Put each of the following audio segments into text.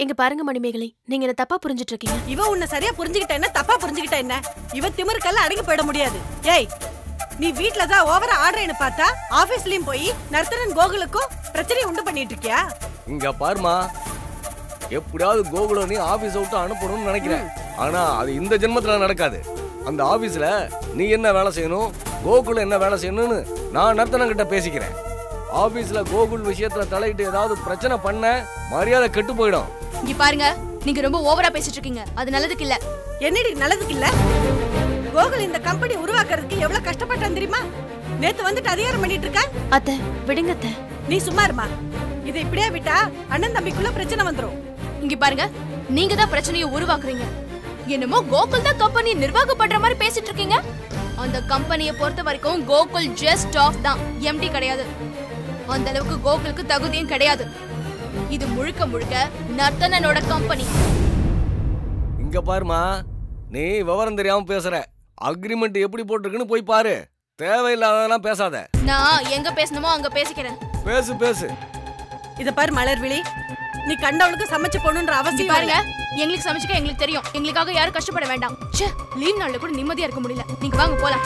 இங்க பாருங்க மணிமேகலை, நீங்க என்ன தப்பா புரிஞ்சிட்டு இருக்கீங்க. இவ உன்னை சரியா புரிஞ்சுக்கிட்ட என்ன, தப்பா புரிஞ்சுக்கிட்ட என்ன? இவ திமிருக்கெல்லாம் அடங்கி போயிட முடியாது. ஏய், நீ வீட்ல தான் ஓவரா ஆடுறேன்னு பார்த்தா ஆபீஸ்லயும் போய் நர்த்தனன் கோகுலுக்கும் பிரச்சனை உண்டு பண்ணிட்டு இருக்கியா? இங்க பாருமா, எப்படியாவது கோகுல நீ ஆபீஸ் விட்டு அனுப்பணும்னு நினைக்கிறேன். ஆனா அது இந்த ஜென்மத்துல நடக்காது. அந்த ஆபீஸ்ல நீ என்ன வேலை செய்யணும், கோகுல என்ன வேலை செய்யணும்னு நான் நர்த்தனம் கிட்ட பேசிக்கிறேன். ஆபீஸ்ல கோகுல் விஷயத்துல தலையிட்டு ஏதாவது பிரச்சனை பண்ண மரியாதை கெட்டு போயிடும். இங்க பாருங்க, நீங்க ரொம்ப ஓவரா பேசிட்டு இருக்கீங்க. அது நல்லதுக்கு இல்ல. என்னடி நல்லதுக்கு இல்ல? கோகுல் இந்த கம்பெனி உருவாக்குறதுக்கு எவ்வளவு கஷ்டப்பட்டான் தெரியுமா? நேத்து வந்துட்டு அதிகாரம் பண்ணிட்டு இருக்க. அத்தை விடுங்க அத்தை. நீ சும்மா இருமா. இதை இப்படியே விட்டா அண்ணன் தம்பிக்குள்ள பிரச்சனை வந்துரும். இங்க பாருங்க, நீங்க தான் பிரச்சனையை உருவாக்குறீங்க. என்னமோ கோகுல் தான் கம்பெனி நிர்வாகம் பண்ற மாதிரி பேசிட்டு இருக்கீங்க. அந்த கம்பெனியை பொறுத்த வரைக்கும் கோகுல் ஜஸ்ட் ஆஃப் தான், எம்டி கிடையாது. அந்த அளவுக்கு கோகுலுக்கு தகுதியும் கிடையாது. இது முழுக்க முழுக்க நர்த்தனனோட கம்பெனி. இங்க பாருமா, நீ விவரம் தெரியாம பேசுற. அக்ரிமெண்ட் எப்படி போட்டிருக்குன்னு போய் பாரு. தேவையில்லாததெல்லாம் பேசாத. நான் எங்க பேசணுமோ அங்க பேசிக்கிறேன். பேசு பேசு. இத பாரு மலர்விழி, நீ கண்டவனுக்கு சமைச்சு போகணுன்ற அவசியம் பாருங்க. எங்களுக்கு சமைச்சுக்க எங்களுக்கு தெரியும். எங்களுக்காக யாரும் கஷ்டப்பட வேண்டாம். லீவ் நாள்ல கூட நிம்மதியா இருக்க முடியல. நீங்க வாங்க போலாம்.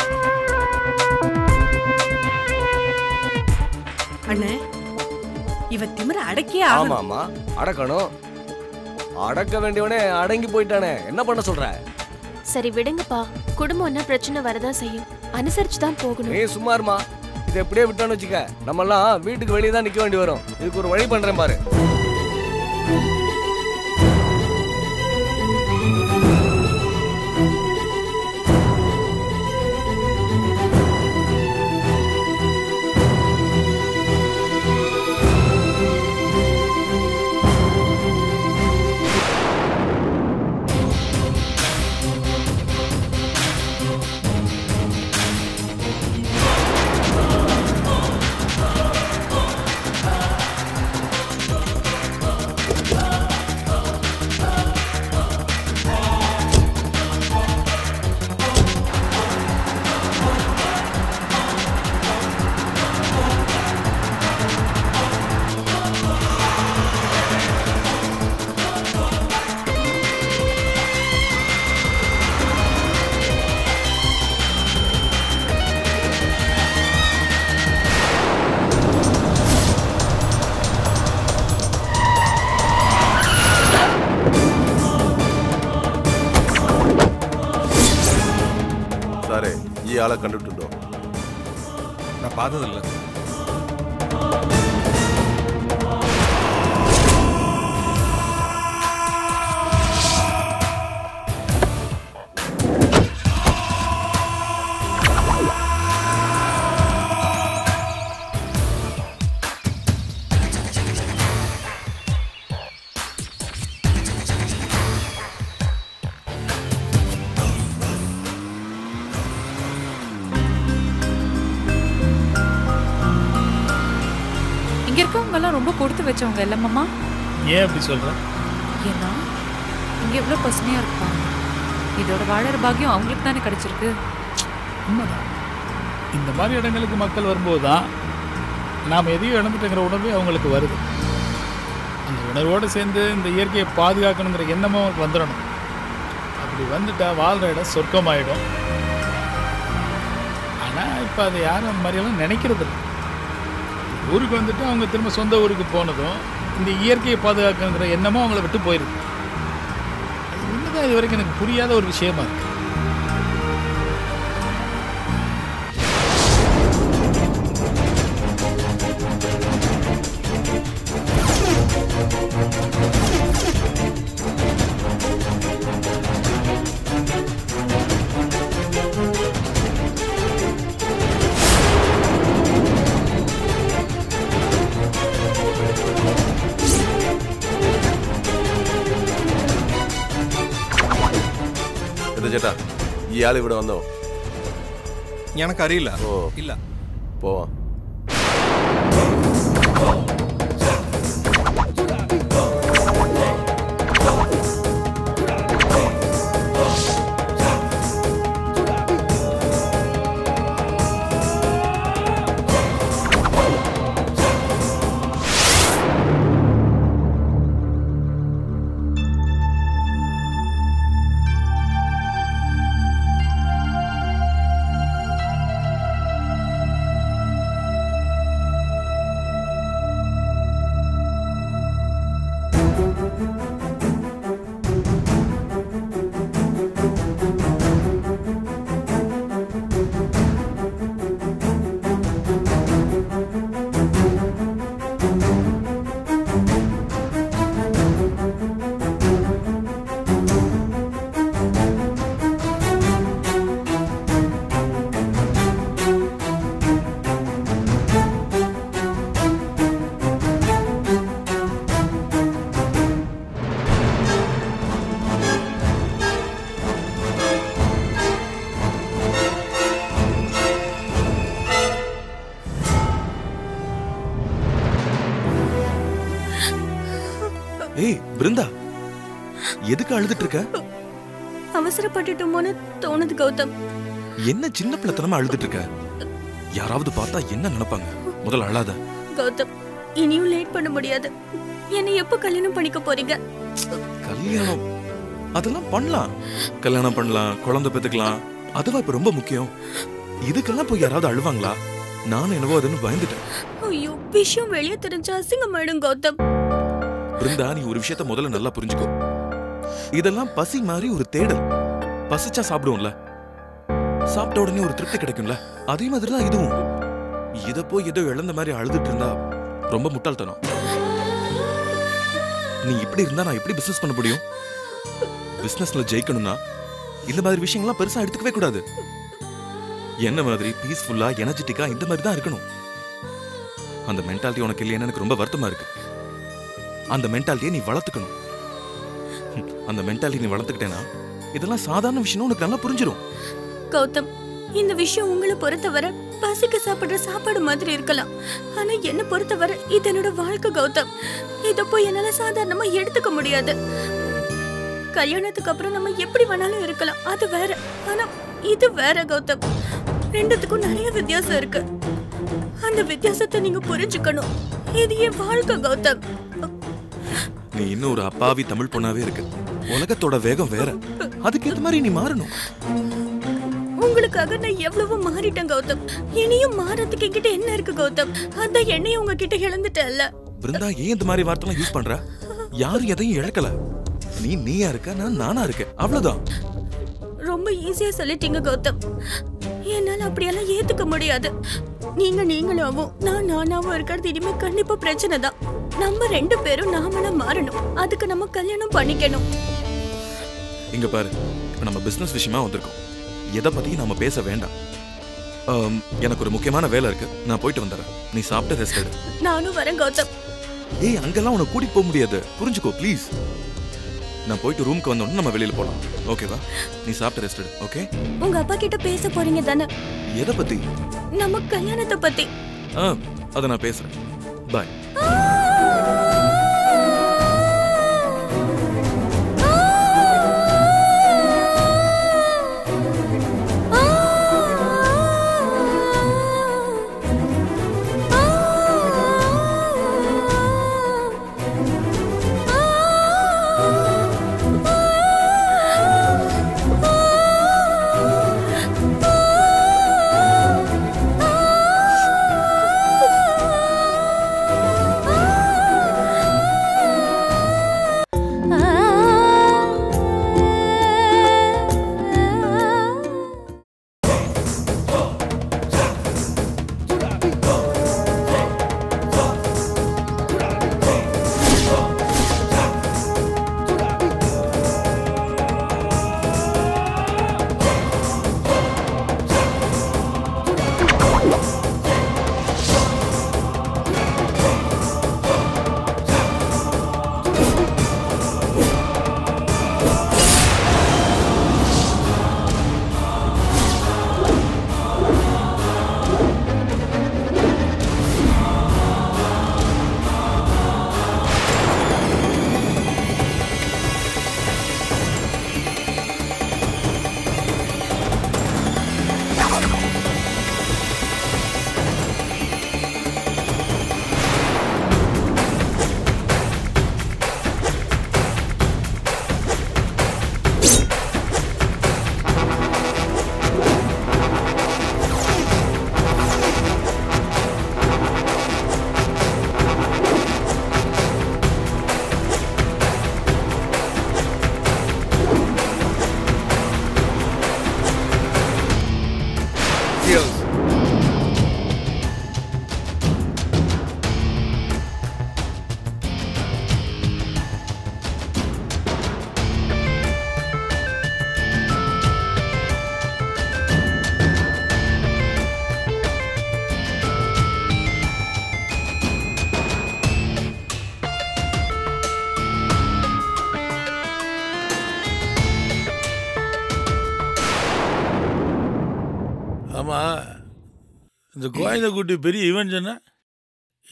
அண்ணே, இவ திமிர அடக்கியே ஆகணும். ஆமா அடக்கணும். அடக்க வேண்டியவனே அடங்கி போயிட்டானே, என்ன பண்ண சொல்ற? சரி விடுங்கப்பா, குடும்பம்னா பிரச்சனை வரதான் செய்யும், அனுசரிச்சு தான் போகணும். நீ சும்மா இருமா. இதை எப்படியே விட்டான்னு வச்சுக்க, நம்ம எல்லாம் வீட்டுக்கு வெளியே தான் நிக்க வேண்டி வரும். இதுக்கு ஒரு வழி பண்றேன் பாரு. ഈ ആളെ കണ്ടിട്ടുണ്ടോ? ഞാൻ பார்த்ததில்ல. ரொம்ப கொடுத்து வச்சவங்க இல்லம்மா. ஏன் அப்படி சொல்ற? ஏன்னா இங்க எவ்வளவு பசுமையா இருப்பாங்க. இதோட வாழற பாக்கியம் அவங்களுக்கு தானே கிடைச்சிருக்கு. உண்மைதான். இந்த மாதிரி இடங்களுக்கு மக்கள் வரும்போது தான் நாம் எதையும் இழந்துட்டுங்கிற உணர்வே அவங்களுக்கு வருது. அந்த உணர்வோடு சேர்ந்து இந்த இயற்கையை பாதுகாக்கணுங்கிற எண்ணமும் அவங்களுக்கு வந்துடணும். அப்படி வந்துட்டா வாழ்கிற இடம் சொர்க்கமாயிடும். ஆனால் இப்போ அதை யாரும் அந்த மாதிரியெல்லாம் நினைக்கிறது இல்லை. ஊருக்கு வந்துட்டு அவங்க திரும்ப சொந்த ஊருக்கு போனதும் இந்த இயற்கையை பாதுகாக்கணுங்கிற எண்ணமும் அவங்கள விட்டு போயிருக்கு. அது ஒன்றுதான் இது வரைக்கும் எனக்கு புரியாத ஒரு விஷயமா இருக்கு. ചേട്ടാ ഇയാൾ ഇവിടെ വന്നോ? എനിക്കറിയില്ല. ഓ ഇല്ല. പോവാം. ஏய் பிருந்தா, எதுக்கு அழுதுட்டு இருக்க? அவசரப்பட்டுட்டோமோன்னு தோணுது கௌதம். என்ன சின்ன பிள்ளைத்தனமா அழுதுட்டு இருக்க? யாராவது பார்த்தா என்ன நினைப்பாங்க? முதல்ல அழாத. கௌதம், இனியும் லேட் பண்ண முடியாது. என்னை எப்ப கல்யாணம் பண்ணிக்க போறீங்க? கல்யாணம் அதெல்லாம் பண்ணலாம். கல்யாணம் பண்ணலாம், குழந்தை பெத்துக்கலாம். அதுவா இப்ப ரொம்ப முக்கியம்? இதுக்கெல்லாம் போய் யாராவது அழுவாங்களா? நானும் என்னவோ அதுன்னு பயந்துட்டேன். ஐயோ, விஷயம் வெளியே தெரிஞ்சா அசிங்கமாயிடும் கௌதம். பிருந்தா, நீ ஒரு விஷயத்த முதல்ல நல்லா புரிஞ்சுக்கோ. இதெல்லாம் பசி மாதிரி ஒரு தேடல். பசிச்சா சாப்பிடுவோம்ல, சாப்பிட்ட உடனே ஒரு திருப்தி கிடைக்கும்ல, அதே மாதிரிதான் இதுவும். இத போய் ஏதோ இழந்த மாதிரி அழுதுட்டு இருந்தா ரொம்ப முட்டாள்தனம். நீ இப்படி இருந்தா நான் எப்படி பிசினஸ் பண்ண முடியும்? பிசினஸ்ல ஜெயிக்கணும்னா இந்த மாதிரி விஷயங்கள்லாம் பெருசா எடுத்துக்கவே கூடாது. என்ன மாதிரி பீஸ்ஃபுல்லா எனர்ஜெட்டிக்கா இந்த மாதிரி தான் இருக்கணும். அந்த மென்டாலிட்டி உனக்கு இல்லைன்னு எனக்கு ரொம்ப வருத்தமா இருக்கு. அந்த மென்டாலிட்டியை நீ வளர்த்துக்கணும். அந்த மென்டாலிட்டி நீ வளர்த்துக்கிட்டேன்னா இதெல்லாம் சாதாரண விஷயம் உனக்கு நல்லா புரிஞ்சிடும். கௌதம், இந்த விஷயம் உங்களை பொறுத்தவரை பசிக்கு சாப்பிடுற சாப்பாடு மாதிரி இருக்கலாம். ஆனா என்ன பொறுத்தவரை இது என்னோட வாழ்க்கை கௌதம். இத போய் என்னால சாதாரணமா எடுத்துக்க முடியாது. கல்யாணத்துக்கு அப்புறம் நம்ம எப்படி வேணாலும் இருக்கலாம், அது வேற. ஆனா இது வேற கௌதம். ரெண்டுத்துக்கும் நிறைய வித்தியாசம் இருக்கு. அந்த வித்தியாசத்தை நீங்க புரிஞ்சுக்கணும். இது என் வாழ்க்கை கௌதம். நீ இன்னும் ஒரு அப்பாவி தமிழ் பொண்ணாவே இருக்கு. உலகத்தோட வேகம் வேற. அதுக்கு ஏத்த மாதிரி நீ மாறணும். உங்களுக்காக நான் எவ்வளவோ மாறிட்டேன் கௌதம். இனியும் மாறதுக்கு என்கிட்ட என்ன இருக்கு கௌதம்? அந்த எண்ணெயை உங்ககிட்ட இழந்துட்டேன்ல. பிருந்தா, ஏன் இந்த மாதிரி வார்த்தைலாம் யூஸ் பண்ற? யாரும் எதையும் இழக்கல. நீ நீயா இருக்க, நான் நானா இருக்கேன், அவ்வளவுதான். ரொம்ப ஈஸியா சொல்லிட்டீங்க கௌதம். என்னால அப்படியெல்லாம் ஏத்துக்க முடியாது. நீங்க நீங்களாவும் நான் நானாவும் இருக்கிறது இனிமே கண்டிப்பா பிரச்சனை தான். நம்ம ரெண்டு பேரும் நாமளா மாறணும். அதுக்கு நம்ம கல்யாணம் பண்ணிக்கணும். இங்க பாரு, இப்ப நம்ம பிசினஸ் விஷயமா வந்திருக்கோம். எதை பத்தியும் நாம பேச வேண்டாம். எனக்கு ஒரு முக்கியமான வேலை இருக்கு, நான் போயிட்டு வந்துடுறேன். நீ சாப்பிட்டு ரெஸ்ட் எடு. நானும் வரேன் கௌதம். ஏய், அங்கெல்லாம் உன்னை கூட்டிட்டு போக முடியாது, புரிஞ்சுக்கோ ப்ளீஸ். நான் போயிட்டு ரூமுக்கு வந்தோடனே நம்ம வெளியில போலாம், ஓகேவா? நீ சாப்பிட்டு ரெஸ்ட் எடு, ஓகே? உங்க அப்பா கிட்ட பேச போறீங்க தானே? எதை பத்தி? நம்ம கல்யாணத்தை பத்தி. அதை நான் பேசுறேன். பாய். ஆமாம், இந்த கோயந்த குட்டி பெரிய ஈவெண்ட் சொன்ன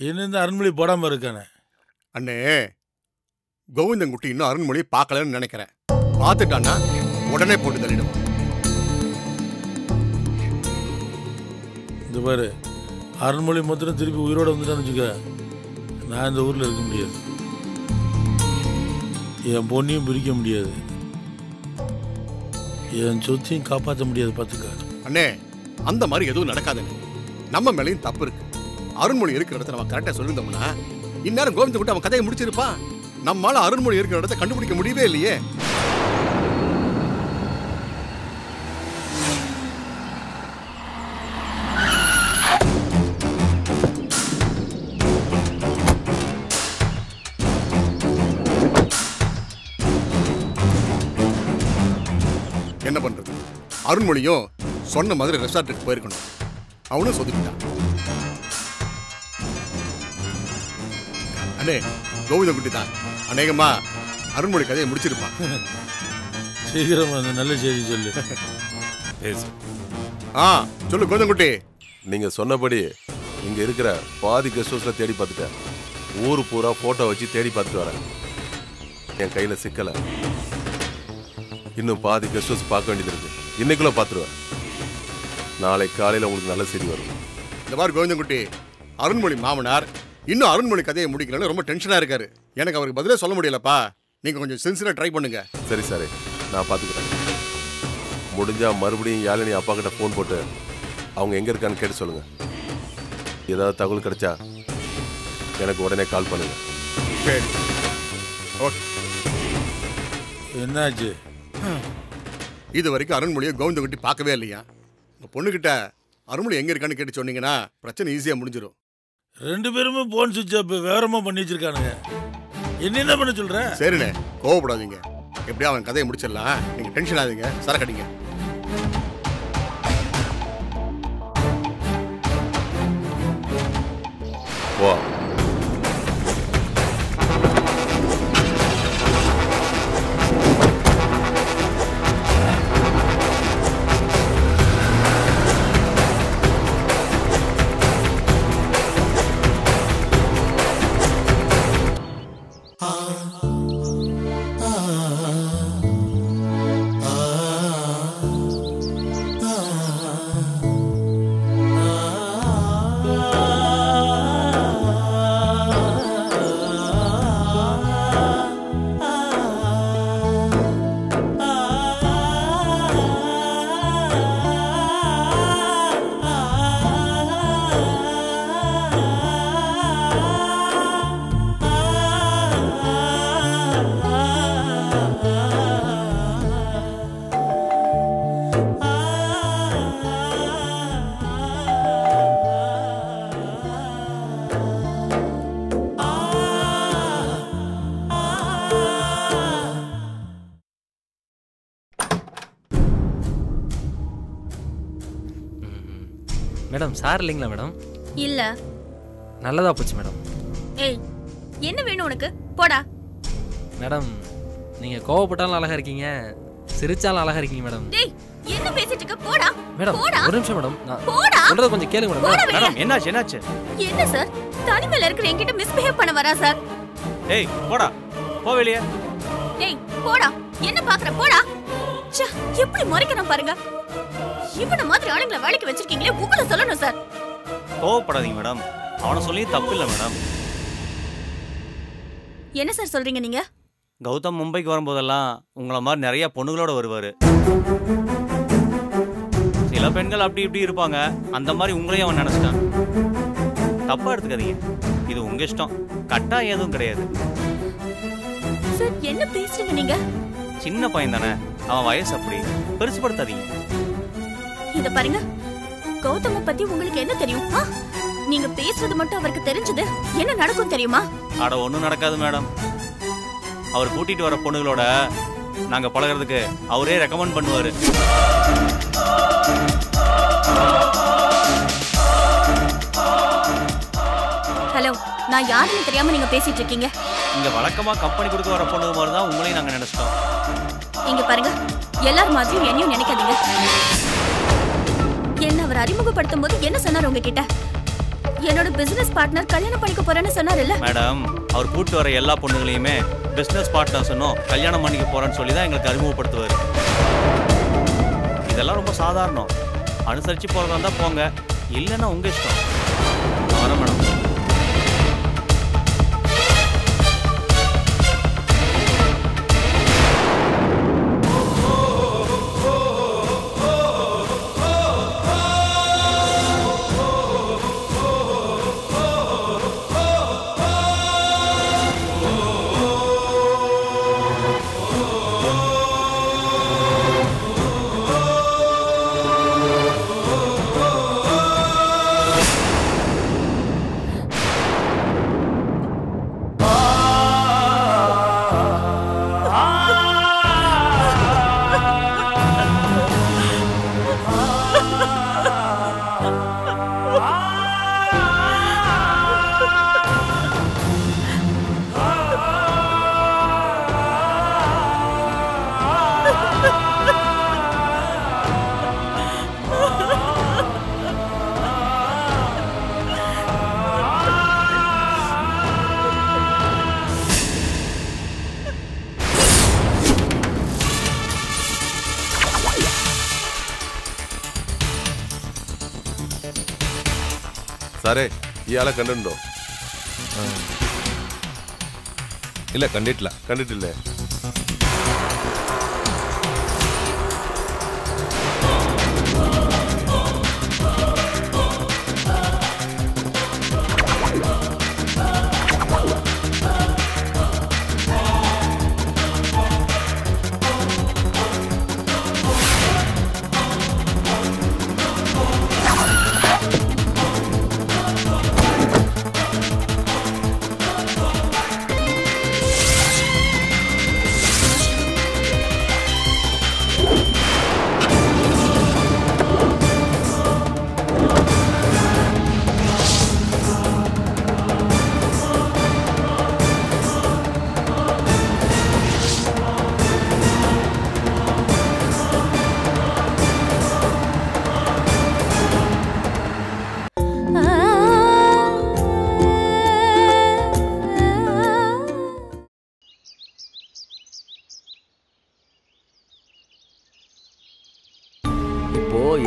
என்ன இந்த அரண்மனை போடாமல் இருக்கானே? அண்ணே, கோவிந்தங்குட்டி இன்னும் அருண்மொழி பார்க்கலன்னு நினைக்கிறேன். பார்த்துட்டான்னா உடனே போட்டு தள்ளிடும். இந்த பாரு, அருண்மொழி மொத்தம் திருப்பி உயிரோட வந்துட்டான்னு வச்சுக்க, நான் இந்த ஊரில் இருக்க முடியாது. என் பொண்ணையும் பிரிக்க முடியாது, என் சொத்தையும் காப்பாற்ற முடியாது. பார்த்துக்க அண்ணே, அந்த மாதிரி எதுவும் நடக்காதுன்னு நம்ம மேலேயும் தப்பு இருக்கு. அருண்மொழி இருக்கிற இடத்த நம்ம கரெக்டாக சொல்லியிருந்தோம்னா இந்நேரம் கோவிந்தங்குட்டி அவன் கதையை முடிச்சிருப்பான். நம்மளால அருண்மொழி இருக்கிற இடத்த கண்டுபிடிக்க முடியவே இல்லையே. என்ன பண்றது? அருண்மொழியும் சொன்ன மாதிரி ரெசார்ட்டுக்கு போயிருக்கணும். அவனும் சொதுக்கிட்டான். அண்ணே, கோவிந்தங்குட்டி தான் அநேகமா அருண்மொழி கதையை முடிச்சிருப்பான். சீக்கிரம் அந்த நல்ல செய்தி சொல்லு. சொல்லு கோவிந்தங்குட்டி. நீங்க சொன்னபடி இங்க இருக்கிற பாதி கெஸ்ட் ஹவுஸ்ல தேடி பார்த்துட்டேன். ஊரு பூரா போட்டோ வச்சு தேடி பார்த்துட்டு வரேன். என் கையில சிக்கல. இன்னும் பாதி கெஸ்ட் ஹவுஸ் பார்க்க வேண்டியது இருக்கு. இன்னைக்குள்ள பார்த்துருவேன். நாளை காலையில உங்களுக்கு நல்ல செய்தி வரும். இந்த மாதிரி கோவிந்தங்குட்டி, அருண்மொழி மாமனார் இன்னும் அருண்மொழி கதையை முடிக்கலன்னு ரொம்ப டென்ஷனா இருக்காரு. எனக்கு அவருக்கு பதிலே சொல்ல முடியலப்பா. நீங்க கொஞ்சம் சின்சியரா ட்ரை பண்ணுங்க. சரி சரி, நான் பார்த்துக்கிறேன். முடிஞ்சா மறுபடியும் யாழினி அப்பா கிட்ட ஃபோன் போட்டு அவங்க எங்க இருக்கான்னு கேட்டு சொல்லுங்க. ஏதாவது தகவல் கிடைச்சா எனக்கு உடனே கால் பண்ணுங்க. சரி, ஓகே. என்னாச்சு? இது வரைக்கும் அருண்மொழியை கோவிந்தங்குட்டி பார்க்கவே இல்லையா? உங்க பொண்ணுகிட்ட அருண்மொழி எங்க இருக்கான்னு கேட்டு சொன்னீங்கன்னா பிரச்சனை ஈஸியா முடிஞ்சிடும். 2 பேருமே போன் சுவிட்ச் ஆஃப் வேறமா பண்ணி வச்சிருக்கானுங்க. என்ன பண்ண சொல்ற? சரிண்ணே, கோவப்படாதீங்க. எப்படியா அவன் கதையை முடிச்சிடலாம். நீங்க டென்ஷன் ஆகுங்க, சரக்கடிங்க. வா. மேடம், சார் இல்லைங்களா மேடம்? இல்ல. நல்லதா போச்சு மேடம். ஏய், என்ன வேணும் உனக்கு? போடா. மேடம், நீங்க கோவப்பட்டாலும் அழகா இருக்கீங்க, சிரிச்சாலும் அழகா இருக்கீங்க மேடம். டேய், என்ன பேசிட்டு இருக்க? போடா. மேடம், போடா. ஒரு நிமிஷம் மேடம். போடா. சொல்றத கொஞ்சம் கேளுங்க மேடம். மேடம், என்னாச்சு? என்ன சார்? தனிமையில இருக்கிற என்கிட்ட மிஸ்பிஹேவ் பண்ண வரா சார்? ஏய், போடா. போ வெளியே. டேய், போடா. என்ன பாக்குற? போடா. ச்சே, எப்படி முறைக்கறான் பாருங்க. இவன மாதிரி ஆளுங்களை வேலைக்கு வச்சிருக்கீங்களே, உங்களை சொல்லணும் சார். கோவப்படாதீங்க மேடம். அவனை சொல்லி தப்பு இல்லை மேடம். என்ன சார் சொல்றீங்க நீங்க? கௌதம் மும்பைக்கு வரும்போதெல்லாம் உங்களை மாதிரி நிறைய பொண்ணுகளோட வருவாரு. சில பெண்கள் அப்படி இப்படி இருப்பாங்க. அந்த மாதிரி உங்களையும் அவன் நினைச்சிட்டான். தப்பா எடுத்துக்காதீங்க. இது உங்க இஷ்டம். கட்டாயம் எதுவும் கிடையாது. சார், என்ன பேசுறீங்க நீங்க? சின்ன பையன் தானே, அவன் வயசு அப்படி. பெருசுபடுத்தாதீங்க. இத பாருங்க, கௌதம பத்தி உங்களுக்கு என்ன தெரியும்? நீங்க பேசுறது மட்டும் அவருக்கு தெரிஞ்சது என்ன நடக்கும் தெரியுமா? அட, ஒண்ணும் நடக்காது மேடம். அவர் கூட்டிட்டு வர பொண்ணுகளோட நாங்க பழகிறதுக்கு அவரே ரெக்கமெண்ட் பண்ணுவாரு. ஹலோ, நான் யாருன்னு தெரியாம நீங்க பேசிட்டு இருக்கீங்க. இங்க வழக்கமா கம்பெனி கொடுக்க வர பொண்ணுங்க மாதிரி தான் உங்களையும் நாங்க நினைச்சிட்டோம். இங்க பாருங்க, எல்லாரும் மாதிரியும் என்னையும் நினைக்காதீங்க. என்ன அவர் அறிமுகப்படுத்தும் போது என்ன சொன்னார் உங்ககிட்ட? என்னோட பிசினஸ் பார்ட்னர் கல்யாணம் பண்ணிக்க போறேன்னு சொன்னாருல்ல. மேடம், அவர் கூட்டு வர எல்லா பொண்ணுங்களையுமே பிசினஸ் பார்ட்னர் சொன்னோம் கல்யாணம் பண்ணிக்க போறேன்னு சொல்லி தான் எங்களுக்கு அறிமுகப்படுத்துவார். இதெல்லாம் ரொம்ப சாதாரணம். அனுசரிச்சு போறதா இருந்தா போங்க, இல்லைன்னா உங்க இஷ்டம். வரேன் மேடம். സാറേ ഇയാളെ കണ്ടിട്ടുണ്ടോ? ഇല്ല, കണ്ടിട്ടില്ല. കണ്ടിട്ടില്ലേ?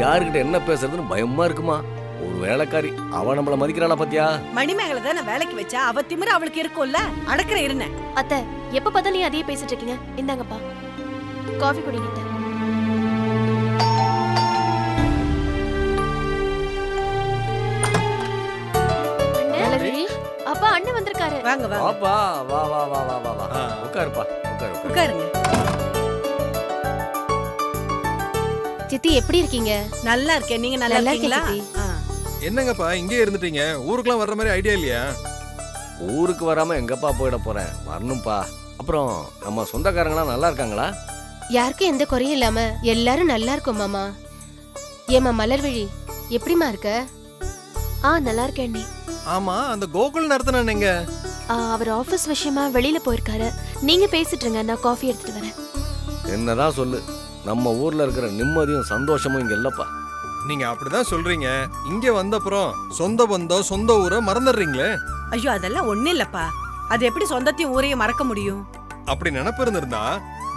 யாருக்கிட்ட என்ன பேசுறதுன்னு பயமா இருக்குமா? ஒரு வேலைக்காரி அவ நம்மள மதிக்கிறாளா பாத்தியா? மணிமேகலை தான் வேலைக்கு வச்சா அவ திமிர அவளுக்கு இருக்கும்ல. அடக்குற இருந்த அத்தை, எப்ப பார்த்தா நீ அதையே பேசிட்டு இருக்கீங்க. இந்தாங்கப்பா, காஃபி குடிங்க. அப்பா, அண்ணன் வந்திருக்காரு. வாங்க வாங்க. அப்பா, வா வா வா வா வா வா. உட்காருப்பா, உட்காரு. உட்காருங்க. சித்தி, எப்படி இருக்கீங்க? நல்லா இருக்கேன். நீங்க நல்லா இருக்கீங்களா? என்னங்கப்பா இங்கே இருந்துட்டீங்க? ஊருக்குலாம் வர்ற மாதிரி ஐடியா இல்லையா? ஊருக்கு வராம எங்கப்பா போயிட போறேன்? வரணும்பா. அப்புறம் நம்ம சொந்தக்காரங்களாம் நல்லா இருக்காங்களா? யாருக்கும் எந்த குறையும் இல்லாம எல்லாரும் நல்லா இருக்கும் மாமா. ஏமா மலர்விழி, எப்படிமா இருக்க? நல்லா இருக்கேன். ஆமா, அந்த கோகுல் நடத்தின எங்க? அவர் ஆபீஸ் விஷயமா வெளியில போயிருக்காரு. நீங்க பேசிட்டு இருங்க, நான் காஃபி எடுத்துட்டு வரேன். என்னதான் சொல்லு, நம்ம ஊர்ல இருக்கிற நிம்மதியும் சந்தோஷமும் இங்க இல்லப்பா. நீங்க அப்படிதான் சொல்றீங்க. இங்க வந்தப்புறம் சொந்த பந்தம் சொந்த ஊரை மறந்துடுறீங்களே. ஐயோ, அதெல்லாம் ஒண்ணு இல்லப்பா. அது எப்படி சொந்தத்தையும் ஊரையும் மறக்க முடியும்? அப்படி நினைப்பு இருந்திருந்தா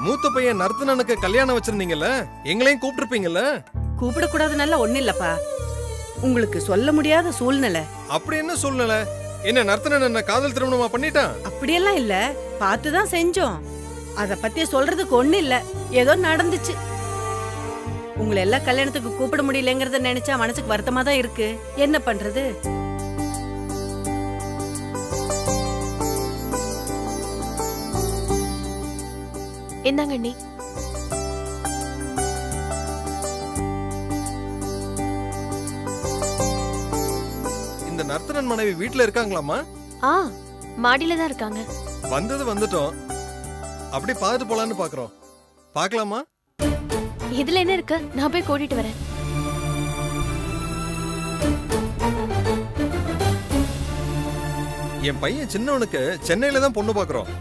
மூத்த பையன் நர்த்தனனுக்கு கல்யாணம் வச்சிருந்தீங்கல்ல, எங்களையும் கூப்பிட்டுருப்பீங்கல்ல. கூப்பிடக்கூடாதுனால ஒண்ணு இல்லப்பா. உங்களுக்கு சொல்ல முடியாத சூழ்நிலை. அப்படி என்ன சூழ்நிலை? என்ன நர்த்தனன் என்ன காதல் திருமணமா பண்ணிட்டான்? அப்படியெல்லாம் இல்ல, பார்த்துதான் செஞ்சோம். அத பத்தி சொல்றதுக்கு ஒண்ணு இல்ல, ஏதோ நடந்துச்சு. உங்களை எல்லாம் கல்யாணத்துக்கு கூப்பிட முடியலங்கறத நினைச்சா மனசுக்கு வருத்தமா தான் இருக்கு. என்ன பண்றது? என்னங்க அண்ணி? இந்த நர்த்தனன் மனைவி வீட்டுல இருக்காங்களாமா? மாடியில தான் இருக்காங்க. வந்தது வந்துட்டோம், அப்படி பார்த்துட்டு போலான்னு பாக்குறோம். பார்க்கலாமா? இதுல என்ன இருக்கு? நான் போய் கூட்டிட்டு வரேன். என் பையன் சின்னவனுக்கு சென்னையில தான் பொண்ணு பாக்குறோம்.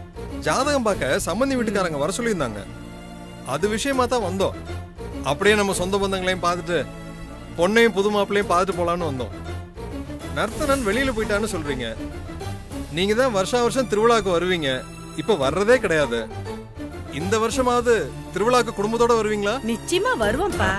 ஜாதகம் பார்க்க சம்பந்தி வீட்டுக்காரங்க வர சொல்லியிருந்தாங்க. அது விஷயமா தான் வந்தோம். அப்படியே நம்ம சொந்த பந்தங்களையும் பார்த்துட்டு பொண்ணையும் புது மாப்பிள்ளையும் பார்த்துட்டு போலான்னு வந்தோம். நர்த்தனன் வெளியில போயிட்டான்னு சொல்றீங்க. நீங்க தான் வருஷா வருஷம் திருவிழாக்கு வருவீங்க. இப்ப வர்றதே கிடையாது. இந்த வருஷமாவது திருவிழாக்கு குடும்பத்தோட வருவீங்களா? நிச்சயமா வருவோம்ப்பா.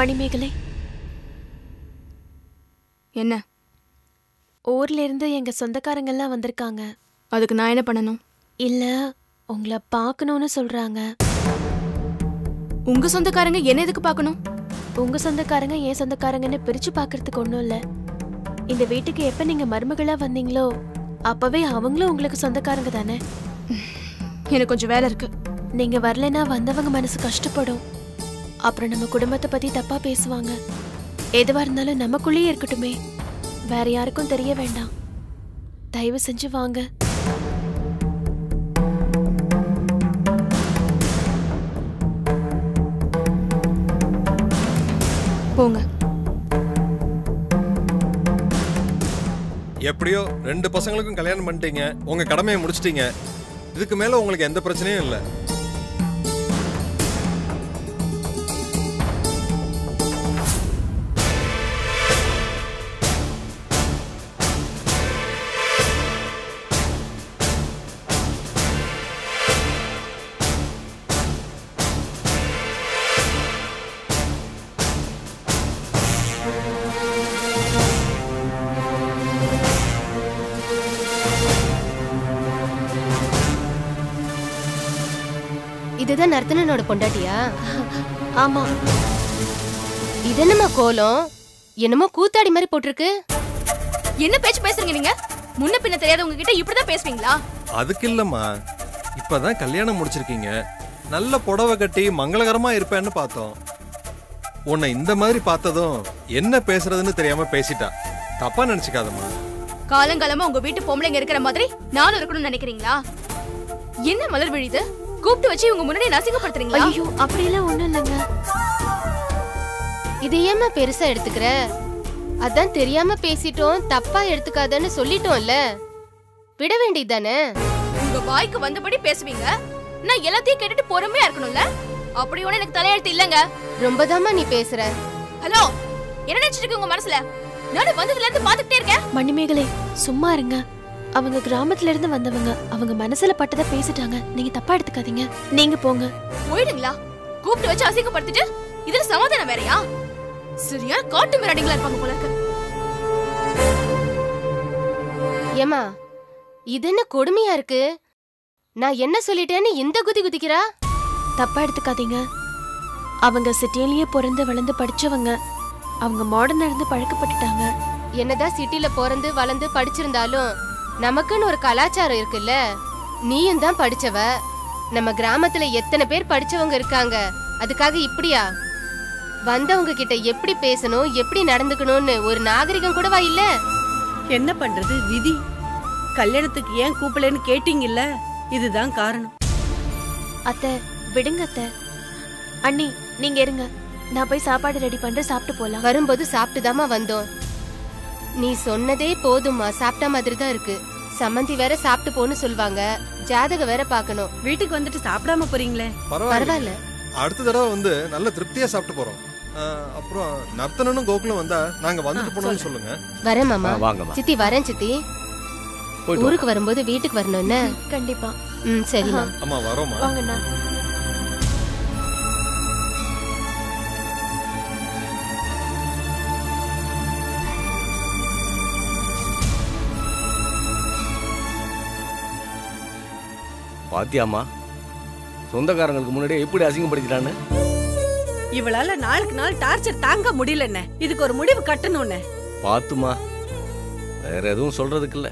மணிமேகலை, என்ன? ஊர்ல இருந்து எங்க சொந்தக்காரங்க எல்லாம் வந்திருக்காங்க. அதுக்கு நான் என்ன பண்ணணும்? இல்ல, உங்களை பார்க்கணும்னு சொல்றாங்க. உங்க சொந்தக்காரங்க என்ன எதுக்கு பார்க்கணும்? உங்க சொந்தக்காரங்க என் சொந்தக்காரங்கன்னு பிரிச்சு பார்க்கறதுக்கு ஒண்ணும் இல்ல. இந்த வீட்டுக்கு எப்ப நீங்க மருமகளா வந்தீங்களோ அப்பவே அவங்களும் உங்களுக்கு சொந்தக்காரங்க தானே. எனக்கு கொஞ்சம் வேலை இருக்கு. நீங்க வரலன்னா வந்தவங்க மனசு கஷ்டப்படும். அப்புறம் நம்ம குடும்பத்தை பத்தி தப்பா பேசுவாங்க. எதுவா இருந்தாலும் நமக்குள்ளேயே இருக்கட்டுமே, வேற யாருக்கும் தெரிய வேண்டாம். தயவு செஞ்சு வாங்க. போங்க. எப்படியோ 2 பசங்களுக்கும் கல்யாணம் பண்ணிட்டீங்க. உங்க கடமையை முடிச்சிட்டீங்க. இதுக்கு மேல உங்களுக்கு எந்த பிரச்சனையும் இல்லை. இதுதான் நர்த்தனனோட பொண்டாட்டியா? ஆமா. இது என்னமா கோலம்? என்னமோ கூத்தாடி மாதிரி போட்டிருக்கு. என்ன பேச்சு பேசுறீங்க நீங்க? முன்ன பின்ன தெரியாதவங்க கிட்ட இப்படிதான் பேசுவீங்களா? அதுக்கு இல்லம்மா, இப்பதான் கல்யாணம் முடிச்சிருக்கீங்க. நல்ல புடவை கட்டி மங்களகரமா இருப்பேன்னு பார்த்தோம். உன்னை இந்த மாதிரி பார்த்ததும் என்ன பேசுறதுன்னு தெரியாம பேசிட்டா. தப்பா நினைச்சுக்காதம்மா. காலங்காலமா உங்க வீட்டு பொம்பளைங்க இருக்கிற மாதிரி நானும் இருக்கணும்னு நினைக்கிறீங்களா? என்ன மலர் விழிது? கூப்பிட்டு வச்சு இவங்க முன்னாடி நசிங்கப்படுத்துறீங்களா? ஐயோ, அப்படியெல்லாம் ஒண்ணும் இல்லைங்க. இதை ஏமா பெருசா எடுத்துக்கிற? அதான் தெரியாம பேசிட்டோம், தப்பா எடுத்துக்காதன்னு சொல்லிட்டோம்ல, விட வேண்டியதானே? உங்க வாய்க்கு வந்தபடி பேசுவீங்க, நான் எல்லாத்தையும் கேட்டுட்டு பொறுமையா இருக்கணும்ல? அப்படி ஒண்ணு எனக்கு தலையெழுத்து இல்லங்க. ரொம்பதாமா நீ பேசுற. ஹலோ, என்ன நினைச்சிட்டு இருக்கு உங்க மனசுல? நானும் வந்ததுல இருந்து பாத்துக்கிட்டே இருக்கேன். மணிமேகலை, சும்மா இருங்க. அவங்க கிராமத்துல இருந்து வந்தவங்க, அவங்க மனசுல பட்டதை பேசிட்டாங்க. நீங்க தப்பா எடுத்துக்காதீங்க. நீங்க போங்க. போயிடுங்களா? கூப்பிட்டு வச்சு அசிங்கப்படுத்திட்டு இதுல சமாதானம் வேறயா? சரியா காட்டு மிராடிங்களா இருப்பாங்க போல இருக்கு. ஏமா, இது என்ன கொடுமையா இருக்கு? நான் என்ன சொல்லிட்டேன்னு இந்த குதி குதிக்கிறா? தப்பா எடுத்துக்காதீங்க. அவங்க சிட்டியிலேயே பிறந்து வளர்ந்து படிச்சவங்க. அவங்க மாடர்னா இருந்து பழக்கப்பட்டுட்டாங்க. என்னதான் சிட்டில பிறந்து வளர்ந்து படிச்சிருந்தாலும் நமக்குன்னு ஒரு கலாச்சாரம் இருக்குல்ல. நீயும் தான் படிச்சவ. நம்ம கிராமத்துல எத்தனை பேர் படிச்சவங்க இருக்காங்க. அதுக்காக இப்படியா? வந்தவங்க கிட்ட எப்படி பேசணும், எப்படி நடந்துக்கணும்னு ஒரு நாகரிகம் கூடவா இல்ல? என்ன பண்றது, விதி. கல்யாணத்துக்கு ஏன் கூப்பிடலன்னு கேட்டீங்கல்ல, இதுதான் காரணம். அத்தை, விடுங்க அத்தை. அண்ணி, நீங்க இருங்க. நான் போய் சாப்பாடு ரெடி பண்ற, சாப்பிட்டு போலாம். வரும்போது சாப்பிட்டுதாமா வந்தோம். நீ சொன்னதே போதுமா, சாப்பிட்ட மாதிரி தான் இருக்கு. சம்மந்தி வேற சாப்பிட்டு போன்னு சொல்வாங்க. ஜாதகம் வேற பார்க்கணும். வீட்டுக்கு வந்துட்டு சாப்பிடாம போறீங்களே? பரவாயில்ல. அடுத்த தடவை வந்து நல்ல திருப்தியா சாப்பிட்டு போறோம். அப்புறம் நர்த்தனனும் கோகுலும் வந்தா நாங்க வந்துட்டு போனோம்னு சொல்லுங்க. வரேன் மாமா. வாங்கம்மா. சித்தி வரேன் சித்தி. ஊருக்கு வரும்போது வீட்டுக்கு வரணும் என்ன? கண்டிப்பா. சரிம்மா. அம்மா வரோம்மா. வாங்கண்ணா. பாத்தியாமா, சொந்தக்காரங்களுக்கு முன்னாடி எப்படி அசிங்கப்படுத்திட்டான்னு? இவளால நாளுக்கு நாள் டார்ச்சர் தாங்க முடியலன்னு, இதுக்கு ஒரு முடிவு கட்டணும்னு. பாத்துமா, வேற எதுவும் சொல்றதுக்கு இல்ல.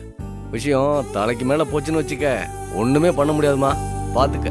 விஷயம் தலைக்கு மேல போச்சுன்னு வச்சுக்க, ஒண்ணுமே பண்ண முடியாதுமா. பாத்துக்க.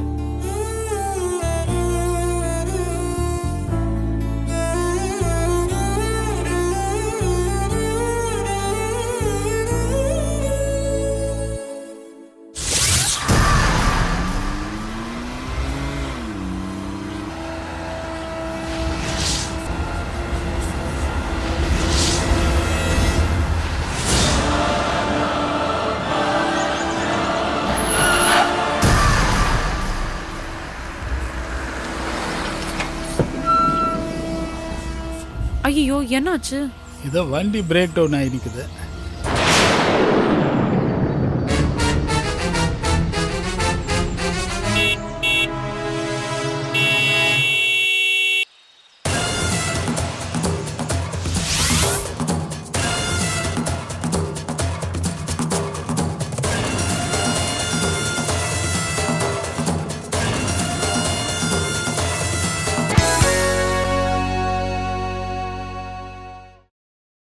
ஐயோ என்னாச்சு? இதோ வண்டி பிரேக் டவுன் ஆகி நிற்குது.